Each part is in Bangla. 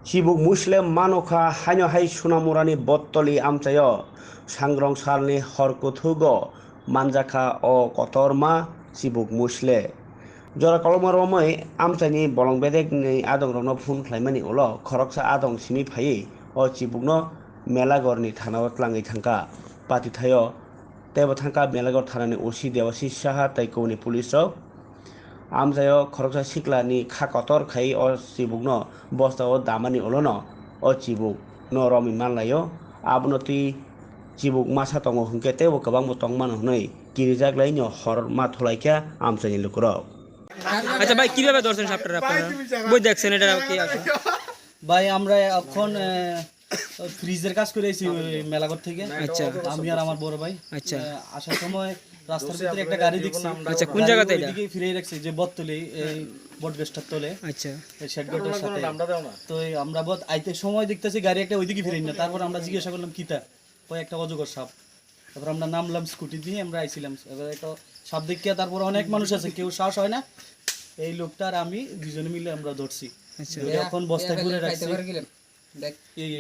Cibuk Muslim Manoka Hanyo Hai Sunamurani Bottoli Amchayo Sangrong Salni Horkuthugo Manjaka o Kotorma Cibuk Musle Jora Kolomaromai Amchani Bolong Bedek ni Adong Rono Phun Klaimani Ulo Koroksa Adong Simi Pai o Cibukno Melagorni Thanawat Langi Thangka Pati Thayo Tebo Thangka Melagor Thanani Usi Dewasi Saha Taikoni Pulisok Amjayo Koroksa Siklani Kakotor Kai o Cibukno Bosta o Damani Olono o Cibuk no Romi Manlayo Abnoti Cibuk Masa Tongo Hunkete o Kabang Motong Manoi Kirijak Lainyo Hor Matolaika Amjani Lukuro আচ্ছা ভাই কিভাবে ধরছেন সাপটা আপনারা বই দেখছেন এটা কি আছে ভাই আমরা এখন ফ্রিজের কাজ করে এসেছি মেলাঘর থেকে আচ্ছা আমি আর আমার বড় ভাই আচ্ছা আসার সময় রাস্তার ভিতরে একটা গাড়ি দেখছি আচ্ছা কোন জায়গাতে এটা এদিকে ফিরে রাখছে যে বটতলি এই বটবেস্টার তলে আচ্ছা এই শেডগটের সাথে তো আমরা বট আইতে সময় দেখতেছি গাড়ি একটা ওইদিকে ফিরে না তারপর আমরা জিজ্ঞাসা করলাম কিতা ওই একটা অজগর সাপ তারপর আমরা নামলাম স্কুটি দিয়ে আমরা আইছিলাম এবার একটা সাপ দেখিয়া তারপর অনেক মানুষ আছে কেউ সাহস হয় না এই লোকটা আর আমি দুজনে মিলে আমরা ধরছি আচ্ছা এখন বস্তায় ভরে রাখছি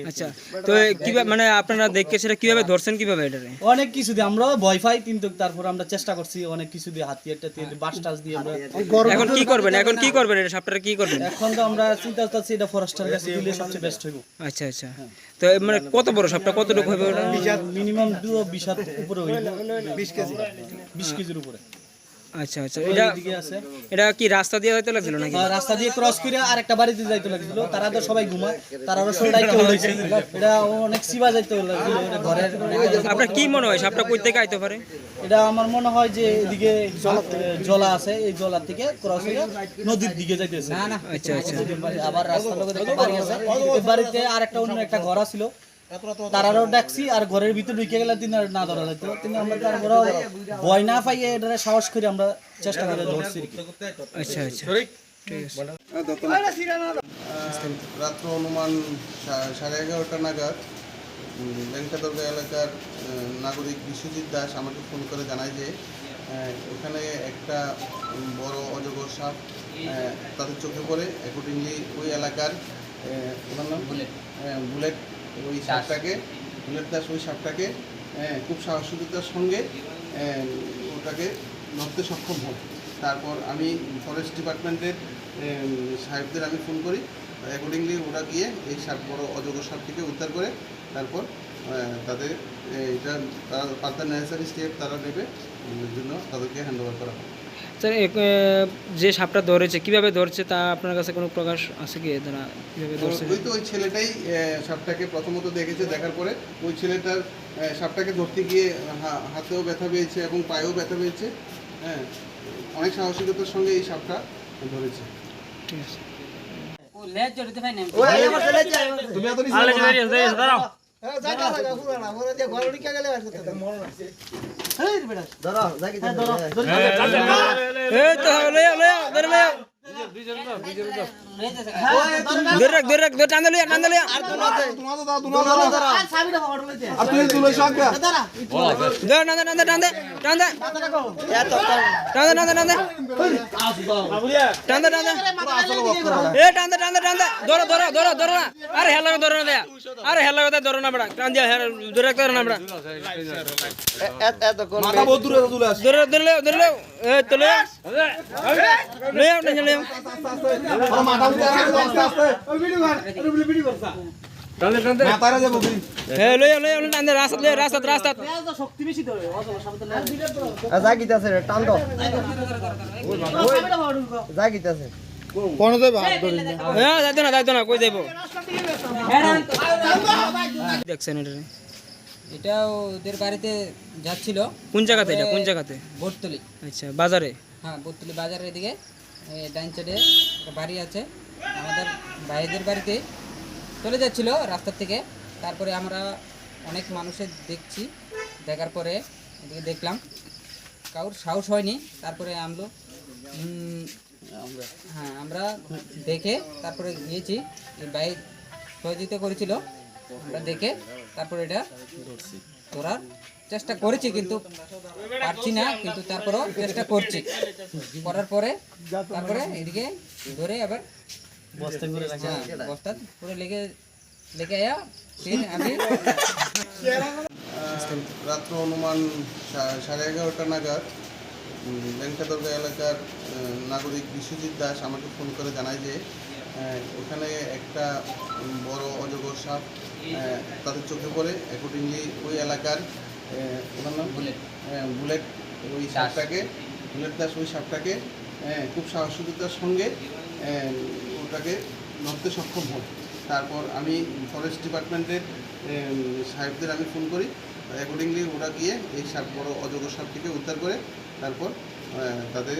আচ্ছা তো কিভাবে মানে আপনারা দেখে সেটা কিভাবে ধরছেন কিভাবে এটারে অনেক কিছু দিয়ে আমরা ভয় পাই কিন্তু তারপর আমরা চেষ্টা করছি অনেক কিছু দিয়ে হাতিয়ারটা দিয়ে বাস টাস দিয়ে আমরা এখন কি করবেন এটা সাপটা কি করবেন এখন তো আমরা চিন্তা করতেছি এটা ফরেস্টার কাছে দিলে সবচেয়ে বেস্ট হইব আচ্ছা আচ্ছা তো মানে কত বড় সাপটা কতটুকু হবে ওটা মিনিমাম 20 হাত উপরে হইব 20 কেজি 20 কেজির উপরে আচ্ছা আচ্ছা এটা এদিকে আছে এটা কি রাস্তা দিয়ে যাইতে লাগছিল নাকি রাস্তা দিয়ে ক্রস করে আরেকটা বাড়িতে যাইতে লাগছিল তারা তো সবাই ঘুমায় তারাও সব দায়িত্ব হইছে এটা অনেক সিবা যাইতে লাগছিল এটা ঘরের আপনার কি মনে হয় সাপটা কই থেকে আইতে পারে এটা আমার মনে হয় যে এদিকে জলা আছে এই জলা থেকে ক্রস হয়ে নদীর দিকে যাইতেছে না না আচ্ছা আচ্ছা আবার রাস্তার লগে একটা বাড়ি আছে এই বাড়িতে আরেকটা অন্য একটা ঘর ছিল তারারও ডাকছি আর ঘরের ভিতরে ঢুকে গেলে তিনি না ধরা যেত তিনি আমরা তারপরে ভয় না পাইয়ে এটা সাহস করে আমরা চেষ্টা করে ধরছি আচ্ছা আচ্ছা রাত্র অনুমান 11:30 নাগাদ বেঙ্কাদুর্গা এলাকার নাগরিক বিশ্বজিৎ দাস আমাকে ফোন করে জানায় যে ওখানে একটা বড় অজগর সাপ তাদের চোখে পড়ে। অ্যাকর্ডিংলি ওই এলাকার ওনার নাম বুলেট ওই সাপটাকে বুলেট দাস ওই সাপটাকে খুব সাহসিকতার সঙ্গে ওটাকে ধরতে সক্ষম হন। তারপর আমি ফরেস্ট ডিপার্টমেন্টের সাহেবদের আমি ফোন করি। অ্যাকর্ডিংলি ওরা গিয়ে এই সাপ বড় অজগর সাপটিকে উদ্ধার করে তারপর তাদের এটা তারা ফার্দার নেসেসারি স্টেপ তারা নেবে জন্য তাদেরকে হ্যান্ড ওভার করা হয়। স্যার যে সাপটা ধরেছে কিভাবে ধরছে তা আপনার কাছে কোনো প্রকাশ আছে কি তারা কিভাবে ধরছে ওই তো ওই ছেলেটাই সাপটাকে প্রথমত দেখেছে, দেখার পরে ওই ছেলেটার সাপটাকে ধরতে গিয়ে হাতেও ব্যথা পেয়েছে এবং পায়েও ব্যথা পেয়েছে। হ্যাঁ, অনেক সাহসিকতার সঙ্গে এই সাপটা ধরেছে। ঠিক আছে আরে হেলা ধরো না আরে হেলা কথা ধরো না বড় টান দিয়া ধরে ধরো না বড় এত কোন মাথা বহুত দূরে চলে আসে ধরে ধরে ধরে এই তো লে লে লে মাথা উঠে আস্তে আস্তে ওই ভিডিও করছা টান টান মাথারে যাব কি হে লে লে টান দে রাস্তা শক্তি বেশি ধরে জাগিতাছে টান দাও জাগিতাছে কোন যাবে হাত ধরে না হ্যাঁ যাইতো না কই যাইব দেখছেন এটা ওদের বাড়িতে যাচ্ছিল। কোন জায়গাতে এটা কোন জায়গাতে বটতলি। আচ্ছা বাজারে হ্যাঁ বটতলি বাজারের এদিকে ডাইন সাইডে একটা বাড়ি আছে আমাদের ভাইদের বাড়িতে চলে যাচ্ছিল রাস্তার থেকে। তারপরে আমরা অনেক মানুষের দেখছি, দেখার পরে এদিকে দেখলাম কারোর সাহস হয়নি। তারপরে আমরা দেখে তারপরে গিয়েছি, ভাই সহযোগিতা করেছিল, আমরা দেখে তারপরে এটা ধরার চেষ্টা করেছি কিন্তু পারছি না, কিন্তু তারপরেও চেষ্টা করছি। করার পরে তারপরে এদিকে ধরে আবার বস্তায় করে রাখা বস্তা পুরো লেগে আয়া फिर আমি রাত্র অনুমান 11:30 নাগাদ ব্যাংকাদুর্গা এলাকার নাগরিক বিশ্বজিৎ দাস আমাকে ফোন করে জানায় যে ওখানে একটা বড় অজগর সাপ তাদের চোখে পড়ে। অ্যাকর্ডিংলি ওই এলাকার ওনার নাম বুলেট, ওই সাপটাকে বুলেট দাস ওই সাপটাকে খুব সাহসিকতার সঙ্গে ওটাকে ধরতে সক্ষম হন। তারপর আমি ফরেস্ট ডিপার্টমেন্টের সাহেবদের আমি ফোন করি। অ্যাকর্ডিংলি ওরা গিয়ে এই সাপ বড় অজগর সাপটিকে উদ্ধার করে তারপর তাদের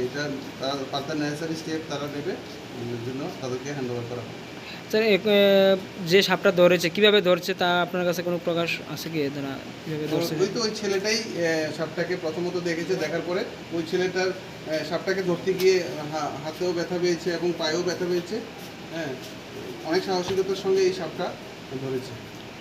এটা তারা ফার্দার নেসেসারি স্টেপ তারা নেবে জন্য তাদেরকে হ্যান্ড ওভার করা হবে। স্যার যে সাপটা ধরেছে কিভাবে ধরছে তা আপনার কাছে কোনো প্রকাশ আছে কি তারা কিভাবে ধরছে? ওই তো ওই ছেলেটাই সাপটাকে প্রথমত দেখেছে, দেখার পরে ওই ছেলেটার সাপটাকে ধরতে গিয়ে হাতেও ব্যথা পেয়েছে এবং পায়েও ব্যথা পেয়েছে। হ্যাঁ, অনেক সাহসিকতার সঙ্গে এই সাপটা ধরেছে।